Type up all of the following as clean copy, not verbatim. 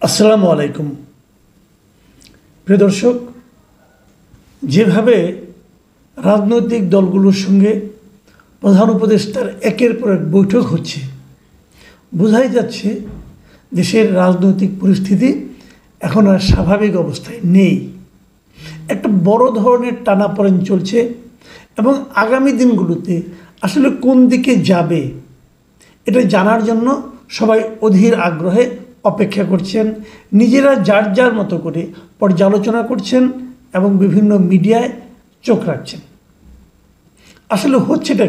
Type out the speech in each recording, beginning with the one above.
আসসালামু আলাইকুম প্রিয় দর্শক, যেভাবে রাজনৈতিক দলগুলোর সঙ্গে প্রধান উপদেষ্টার একের পর এক বৈঠক হচ্ছে, বোঝাই যাচ্ছে দেশের রাজনৈতিক পরিস্থিতি এখন আর স্বাভাবিক অবস্থায় নেই। একটা বড় ধরনের টানাপোড়েন চলছে এবং আগামী দিনগুলোতে আসলে কোন দিকে যাবে এটা জানার জন্য সবাই অধীর আগ্রহে অপেক্ষা করছেন। নিজেরা যার যার মতো করে পর্যালোচনা করছেন এবং বিভিন্ন মিডিয়ায় চোখ রাখছেন। আসলে হচ্ছেটা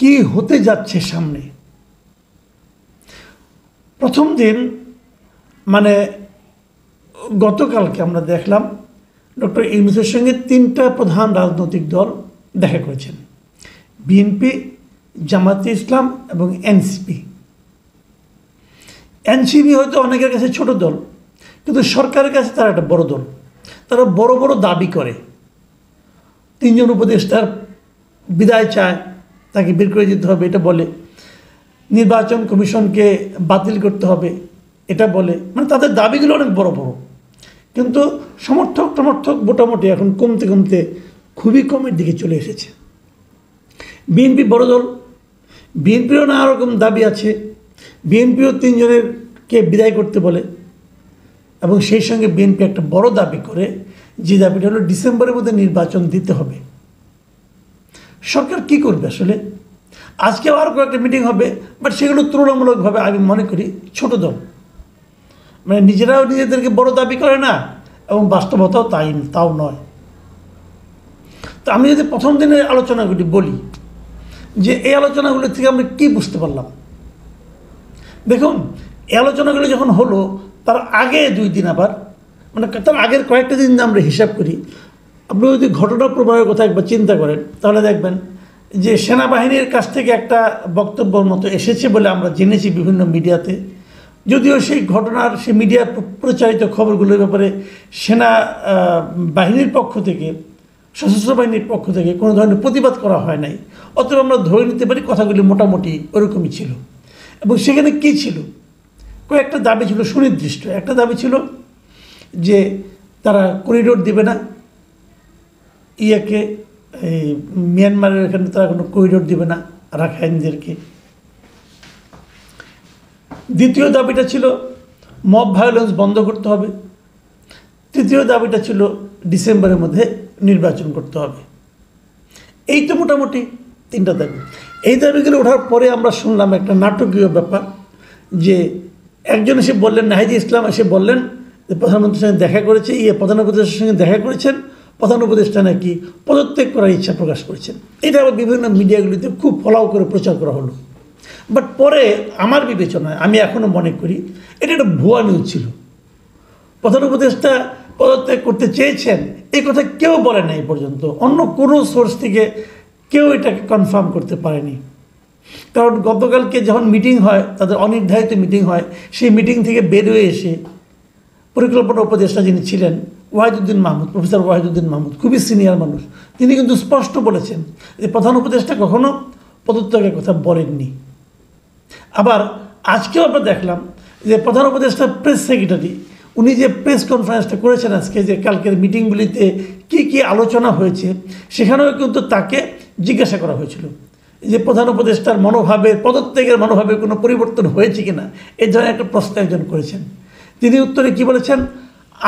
কি হতে যাচ্ছে সামনে। প্রথম দিন মানে গতকালকে আমরা দেখলাম ডক্টর ইউনূসের সঙ্গে তিনটা প্রধান রাজনৈতিক দল দেখা করেছেন, বিএনপি, জামায়াতে ইসলাম এবং এনসিপি। এনসিপি হয়তো অনেকের কাছে ছোট দল, কিন্তু সরকারের কাছে তারা একটা বড় দল। তারা বড় বড় দাবি করে, তিনজন উপদেষ্টার বিদায় চায়, তাকে বের করে দিতে হবে এটা বলে, নির্বাচন কমিশনকে বাতিল করতে হবে এটা বলে, মানে তাদের দাবিগুলো অনেক বড় বড়। কিন্তু সমর্থক মোটামুটি এখন কমতে কমতে খুবই কমের দিকে চলে এসেছে। বিএনপি বড় দল, বিএনপিরও নানা রকম দাবি আছে। বিএনপিও তিনজনেরকে বিদায় করতে বলে এবং সেই সঙ্গে বিএনপি একটা বড় দাবি করে, যে দাবিটা হলো ডিসেম্বরের মধ্যে নির্বাচন দিতে হবে। সরকার কি করবে আসলে? আজকে আরও কয়েকটা মিটিং হবে, বাট সেগুলো তুলনামূলকভাবে আমি মনে করি ছোট দল, মানে নিজেরাও নিজেদেরকে বড় দাবি করে না এবং বাস্তবতাও তাও নয়। তো আমি যদি প্রথম দিনের আলোচনাগুলি বলি, যে এই আলোচনাগুলি থেকে আমরা কি বুঝতে পারলাম। দেখুন, এই আলোচনাগুলো যখন হলো তার আগে 2 দিন, আবার মানে তার আগের কয়েকটা দিন আমরা হিসাব করি, আপনি যদি ঘটনা প্রবাহের কথা একবার চিন্তা করেন তাহলে দেখবেন যে সেনাবাহিনীর কাছ থেকে একটা বক্তব্যের মতো এসেছে বলে আমরা জেনেছি বিভিন্ন মিডিয়াতে। যদিও সেই ঘটনার সেই মিডিয়া প্রচারিত খবরগুলোর ব্যাপারে সেনা বাহিনীর পক্ষ থেকে, সশস্ত্র বাহিনীর পক্ষ থেকে কোনো ধরনের প্রতিবাদ করা হয় নাই, অতএব আমরা ধরে নিতে পারি কথাগুলি মোটামুটি ওরকমই ছিল। এবং সেখানে কী ছিল? কয়েকটা দাবি ছিল সুনির্দিষ্ট। একটা দাবি ছিল যে তারা করিডোর দেবে না, এই মিয়ানমারের এখানে তারা কোনো করিডোর দেবে না রাখাইনদেরকে। দ্বিতীয় দাবিটা ছিল মব ভায়োলেন্স বন্ধ করতে হবে। তৃতীয় দাবিটা ছিল ডিসেম্বরের মধ্যে নির্বাচন করতে হবে। এই তো মোটামুটি 3টা দাবি। এই দাবিগুলো ওঠার পরে আমরা শুনলাম একটা নাটকীয় ব্যাপার, যে একজন এসে বললেন, নাহিদ ইসলাম এসে বললেন যে প্রধানমন্ত্রীর সঙ্গে দেখা করেছে, প্রধান উপদেষ্টার সঙ্গে দেখা করেছেন, প্রধান উপদেষ্টা নাকি পদত্যাগ করার ইচ্ছা প্রকাশ করেছেন। এটা আবার বিভিন্ন মিডিয়াগুলিতে খুব ফলাও করে প্রচার করা হলো। বাট পরে আমার বিবেচনায় আমি এখনও মনে করি এটা একটা ভুয়া নিউজ ছিল। প্রধান উপদেষ্টা পদত্যাগ করতে চেয়েছেন এই কথা কেউ বলে নাই পর্যন্ত, অন্য কোনো সোর্স থেকে কেউ এটাকে কনফার্ম করতে পারেনি। কারণ গতকালকে যখন মিটিং হয়, তাদের অনির্ধারিত মিটিং হয়, সেই মিটিং থেকে বেরোয় এসে পরিকল্পনা উপদেষ্টা যিনি ছিলেন ওয়াহিদুদ্দিন মাহমুদ, প্রফেসর ওয়াহিদুদ্দিন মাহমুদ, খুবই সিনিয়র মানুষ, তিনি কিন্তু স্পষ্ট বলেছেন যে প্রধান উপদেষ্টা কখনো পদত্যাগের কথা বলেননি। আবার আজকেও আমরা দেখলাম যে প্রধান উপদেষ্টা প্রেস সেক্রেটারি, উনি যে প্রেস কনফারেন্সটা করেছেন আজকে, যে কালকের মিটিংগুলিতে কি আলোচনা হয়েছে, সেখানেও কিন্তু তাকে জিজ্ঞাসা করা হয়েছিল যে প্রধান উপদেষ্টার মনোভাবের, পদত্যাগের মনোভাবের কোনো পরিবর্তন হয়েছে কিনা, এই ধরনের একটা প্রশ্ন একজন করেছেন। তিনি উত্তরে কি বলেছেন,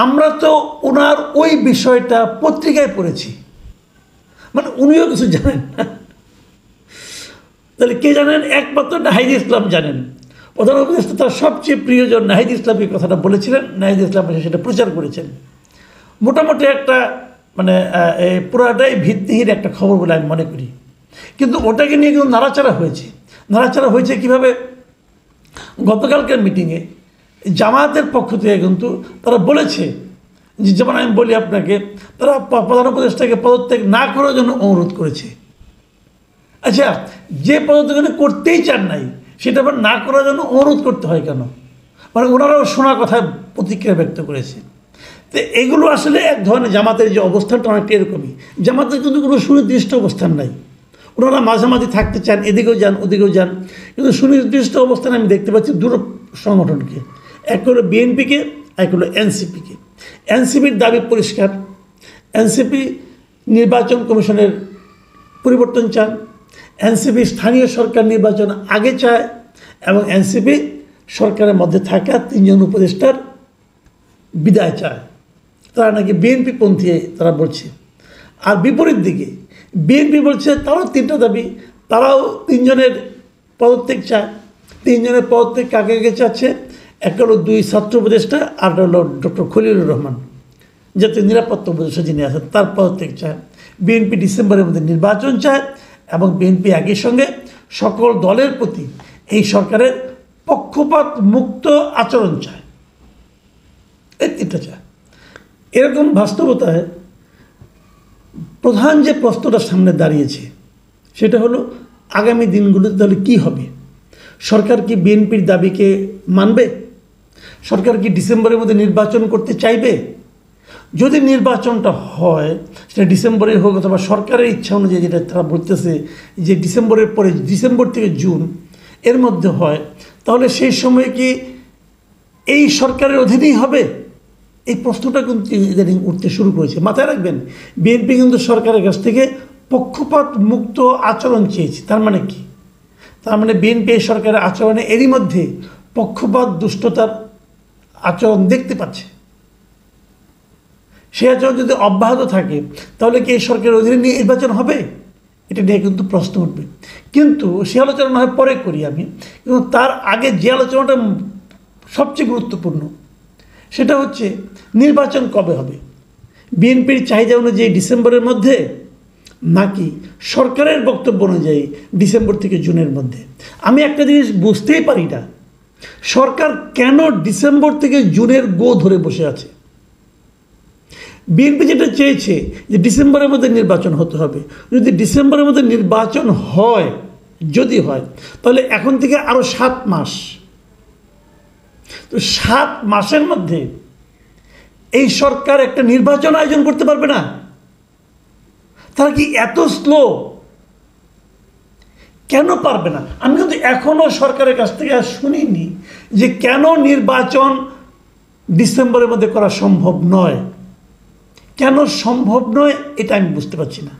আমরা তো ওনার ওই বিষয়টা পত্রিকায় পড়েছি। মানে উনিও কিছু জানেন না। তাহলে কে জানেন? একমাত্র নাহিদ ইসলাম জানেন। প্রধান উপদেষ্টা তার সবচেয়ে প্রিয়জন নাহিদ ইসলামকে কথাটা বলেছিলেন, নাহিদ ইসলাম সেটা প্রচার করেছেন। মোটামুটি একটা মানে পুরাটাই ভিত্তিহীন একটা খবর বলে আমি মনে করি। কিন্তু ওটাকে নিয়ে কিন্তু নাড়াচাড়া হয়েছে কীভাবে? গতকালকের মিটিংয়ে জামায়াতের পক্ষ থেকে কিন্তু তারা বলেছে, যে যেমন আমি বলি আপনাকে, তারা প্রধান উপদেষ্টাকে পদত্যাগ না করার জন্য অনুরোধ করেছে। আচ্ছা, যে পদত্যাগ করতেই চান নাই সেটা আবার না করার জন্য অনুরোধ করতে হয় কেন? মানে ওনারাও শোনা কথা প্রতিক্রিয়া ব্যক্ত করেছে। তো এগুলো আসলে এক ধরনের জামাতের যে অবস্থানটা অনেকটা এরকমই। জামাতের কিন্তু কোনো সুনির্দিষ্ট অবস্থান নাই, ওনারা মাঝামাঝি থাকতে চান, এদিকেও যান ওদিকেও যান, কিন্তু সুনির্দিষ্ট অবস্থানে আমি দেখতে পাচ্ছি দুটো সংগঠনকে। এক হলো বিএনপিকে, এক হলো এনসিপিকে। এনসিপির দাবি পরিষ্কার, এনসিপি নির্বাচন কমিশনের পরিবর্তন চান, এনসিপি স্থানীয় সরকার নির্বাচন আগে চায় এবং এনসিপি সরকারের মধ্যে থাকা 3 জন উপদেষ্টার বিদায় চায়। তারা নাকি বিএনপি পন্থী তারা বলছে। আর বিপরীত দিকে বিএনপি বলছে তারাও 3টা দাবি, তারাও 3 জনের পদত্যাগ চায়। 3 জনের পদত্যাগ কাকে কাকে চাচ্ছে? একটা হলো 2 ছাত্র উপদেষ্টা, আর হলো ডক্টর খলিলুর রহমান, জাতীয় নিরাপত্তা উপদেষ্টা যিনি আছেন, তার পদত্যাগ চায়। বিএনপি ডিসেম্বরের মধ্যে নির্বাচন চায় এবং বিএনপি একই সঙ্গে সকল দলের প্রতি এই সরকারের পক্ষপাত মুক্ত আচরণ চায়। এই 3টা চায়। এরকম বাস্তবতায় প্রধান যে প্রশ্নটা সামনে দাঁড়িয়েছে সেটা হলো আগামী দিনগুলোতে তাহলে কী হবে? সরকার কি বিএনপির দাবিকে মানবে? সরকার কি ডিসেম্বরের মধ্যে নির্বাচন করতে চাইবে? যদি নির্বাচনটা হয় সেটা ডিসেম্বরে হোক অথবা সরকারের ইচ্ছা অনুযায়ী, যেটা তারা বলতেছে যে ডিসেম্বরের পরে, ডিসেম্বর থেকে জুন এর মধ্যে হয়, তাহলে সেই সময় কি এই সরকারের অধীনেই হবে? এই প্রশ্নটা কিন্তু ইদানিং উঠতে শুরু করেছে। মাথায় রাখবেন, বিএনপি কিন্তু সরকারের কাছ থেকে পক্ষপাত মুক্ত আচরণ চেয়েছে। তার মানে কি? তার মানে বিএনপি এই সরকারের আচরণে এরই মধ্যে পক্ষপাত দুষ্টতার আচরণ দেখতে পাচ্ছে। সে আচরণ যদি অব্যাহত থাকে তাহলে কি এই সরকারের অধীনে নির্বাচন হবে? এটা নিয়ে কিন্তু প্রশ্ন উঠবে। কিন্তু সে আলোচনা না হয় পরে করি আমি, কিন্তু তার আগে যে আলোচনাটা সবচেয়ে গুরুত্বপূর্ণ সেটা হচ্ছে নির্বাচন কবে হবে? বিএনপির চাহিদা অনুযায়ী ডিসেম্বরের মধ্যে, নাকি সরকারের বক্তব্য অনুযায়ী ডিসেম্বর থেকে জুনের মধ্যে? আমি একটা জিনিস বুঝতেই পারি না, সরকার কেন ডিসেম্বর থেকে জুনের গো ধরে বসে আছে? বিএনপি যেটা চেয়েছে যে ডিসেম্বরের মধ্যে নির্বাচন হতে হবে, যদি ডিসেম্বরের মধ্যে নির্বাচন হয়, যদি হয়, তাহলে এখন থেকে আরও 7 মাস। তো 7 মাসের মধ্যে এই সরকার একটা নির্বাচন আয়োজন করতে পারবে না? তারা কি এত স্লো? কেন পারবে না? আমি কিন্তু এখনও সরকারের কাছ থেকে আর শুনিনি যে কেন নির্বাচন ডিসেম্বরের মধ্যে করা সম্ভব নয়। কেন সম্ভব নয় এটা আমি বুঝতে পারছি না।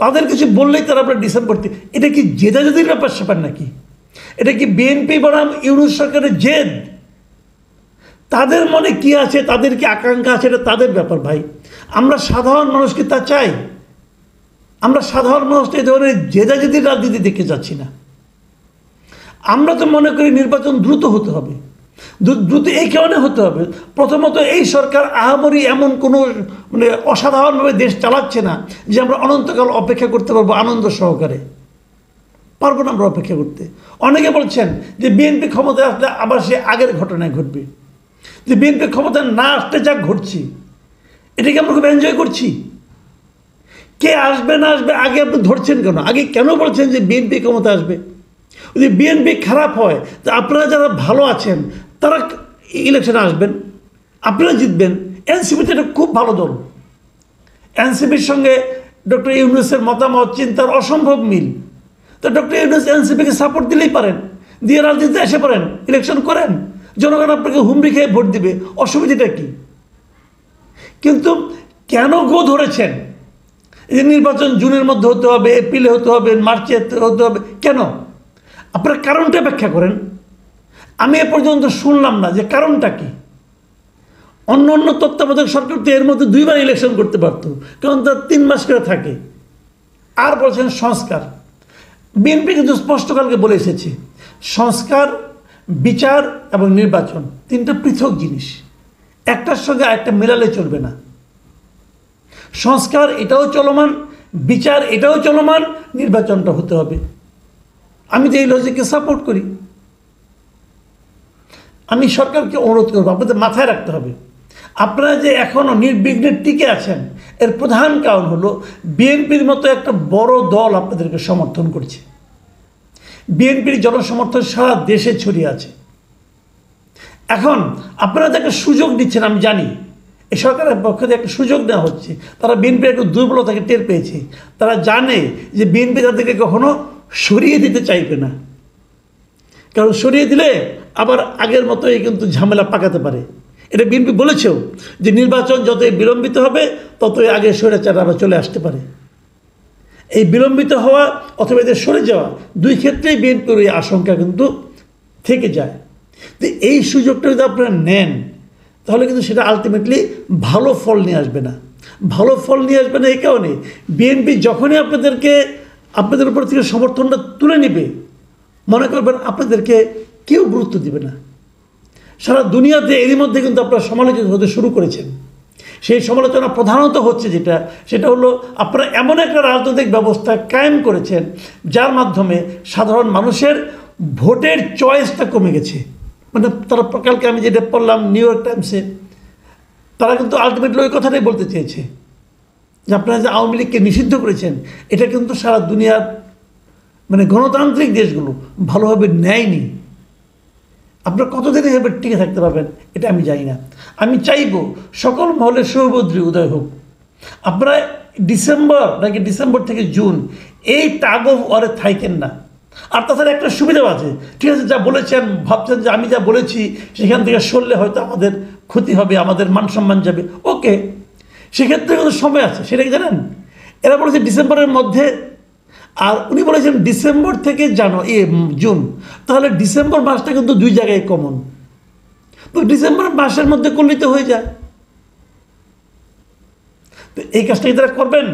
তাদের কিছু বললেই তারা আপনার ডিসেম্বর, এটা কি জেদাজেদির ব্যাপার নাকি? এটা কি বিএনপি বনাম ইউনূস সরকারের জেদ? তাদের মনে কি আছে, তাদের কি আকাঙ্ক্ষা আছে, এটা তাদের ব্যাপার ভাই। আমরা সাধারণ মানুষকে তা চাই? আমরা সাধারণ মানুষকে এই ধরনের জেদাজেদির রাজনীতি দেখতে যাচ্ছি না। আমরা তো মনে করি নির্বাচন দ্রুত হতে হবে। দ্রুত এই কারণে হতে হবে, প্রথমত এই সরকার আহামরি এমন কোনো অসাধারণভাবে দেশ চালাচ্ছে না যে আমরা অনন্তকাল অপেক্ষা করতে পারবো আনন্দ সহকারে। পারবো না আমরা অপেক্ষা করতে। অনেকে বলছেন যে বিএনপি ক্ষমতায় আসলে আবার সে আগের ঘটনায় ঘটবে। যে বিএনপি ক্ষমতায় না আসতে যা ঘটছি, এটাকে আমরা খুব এনজয় করছি। কে আসবে না আসবে আগে আপনি ধরছেন কেন? আগে কেন বলছেন যে বিএনপি ক্ষমতা আসবে? যদি বিএনপি খারাপ হয় তা আপনারা যারা ভালো আছেন তারা ইলেকশনে আসবেন, আপনারা জিতবেন। এনসিপিতে একটা খুব ভালো দল। এনসিপির সঙ্গে ডক্টর ইউনূসের মতামত চিন্তার অসম্ভব মিল। তো ডক্টর ইউনূস এনসিপিকে সাপোর্ট দিলেই পারেন, দিয়ে রাজনীতিতে এসে পারেন, ইলেকশন করেন, জনগণ আপনাকে হুমড়ি খেয়ে ভোট দিবে, অসুবিধাটা কি? কিন্তু কেন গো ধরেছেন এই নির্বাচন জুনের মধ্যে হতে হবে, এপ্রিলে হতে হবে, মার্চে হতে হবে? কেন? আপনারা কারণটা ব্যাখ্যা করেন। আমি এ পর্যন্ত শুনলাম না যে কারণটা কি। অন্য অন্য তত্ত্বাবধায়ক সরকার তো এর মধ্যে 2বার ইলেকশন করতে পারত, কারণ তার 3 মাস করে থাকে। আর বলছেন সংস্কার। বিএনপি কিন্তু স্পষ্টকালকে বলে এসেছে সংস্কার, বিচার এবং নির্বাচন 3টা পৃথক জিনিস, একটার সঙ্গে আরেকটা মেলালে চলবে না। সংস্কার এটাও চলমান, বিচার এটাও চলমান, নির্বাচনটা হতে হবে। আমি তো এই লজিককে সাপোর্ট করি। আমি সরকারকে অনুরোধ করব, আপনাদের মাথায় রাখতে হবে আপনারা যে এখনও নির্বিঘ্নে টিকে আছেন এর প্রধান কারণ হলো বিএনপির মতো একটা বড় দল আপনাদেরকে সমর্থন করছে। বিএনপির জনসমর্থন সারা দেশে ছড়িয়ে আছে। এখন আপনারা যে একটা সুযোগ দিচ্ছেন, আমি জানি এই সরকারের পক্ষ থেকে একটা সুযোগ দেওয়া হচ্ছে। তারা বিএনপির একটু দুর্বলতাকে টের পেয়েছে। তারা জানে যে বিএনপি তাদেরকে কখনো সরিয়ে দিতে চাইবে না, কারণ সরিয়ে দিলে আবার আগের মতোই কিন্তু ঝামেলা পাকাতে পারে। এটা বিএনপি বলেছেও যে নির্বাচন যতই বিলম্বিত হবে ততই আগে স্বৈরাচার আবার চলে আসতে পারে। এই বিলম্বিত হওয়া অথবা এদের সরে যাওয়া দুই ক্ষেত্রেই বিএনপির এই আশঙ্কা কিন্তু থেকে যায়। তো এই সুযোগটা যদি আপনারা নেন তাহলে কিন্তু সেটা আলটিমেটলি ভালো ফল নিয়ে আসবে না। ভালো ফল নিয়ে আসবে না এই কারণে, বিএনপি যখনই আপনাদের উপর থেকে সমর্থনটা তুলে নেবে, মনে করবেন আপনাদেরকে কেউ গুরুত্ব দিবে না। সারা দুনিয়াতে এরই মধ্যে কিন্তু আপনারা সমালোচিত হতে শুরু করেছেন। সেই সমালোচনা প্রধানত হচ্ছে সেটা হলো আপনারা এমন একটা রাজনৈতিক ব্যবস্থা কায়েম করেছেন যার মাধ্যমে সাধারণ মানুষের ভোটের চয়েসটা কমে গেছে। মানে তারা কালকে আমি যেটা পড়লাম নিউ ইয়র্ক টাইমসে, তারা কিন্তু আলটিমেটলি ওই কথাটাই বলতে চেয়েছে যে আপনারা যে আওয়ামী লীগকে নিষিদ্ধ করেছেন এটা কিন্তু সারা দুনিয়ার মানে গণতান্ত্রিক দেশগুলো ভালোভাবে নেয়নি। আপনারা কতদিন এভাবে টিকে থাকতে পারবেন এটা আমি জানি না। আমি চাইব সকল মহলের সৌভদ্রী উদয় হোক। আপনারা ডিসেম্বর থেকে জুন এই টাগ অফ ওয়ারে থাকেন না। আর তাছাড়া একটা সুবিধাও আছে, ঠিক আছে, যা বলেছেন ভাবছেন যে আমি যা বলেছি সেখান থেকে সরলে হয়তো আমাদের ক্ষতি হবে, আমাদের মান সম্মান যাবে, ওকে, সেক্ষেত্রে কিন্তু সময় আছে। সেটা কি জানেন, এরা বলেছে ডিসেম্বরের মধ্যে, আর উনি বলেছেন ডিসেম্বর থেকে জুন, তাহলে ডিসেম্বর মাসটা কিন্তু দুই জায়গায় কমন। তো ডিসেম্বর মাসের মধ্যে করলেই তো হয়ে যায়। তো এই কাজটা কি তারা করবেন?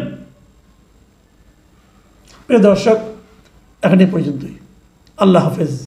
প্রিয় দর্শক, এখন এই পর্যন্তই। আল্লাহ হাফেজ।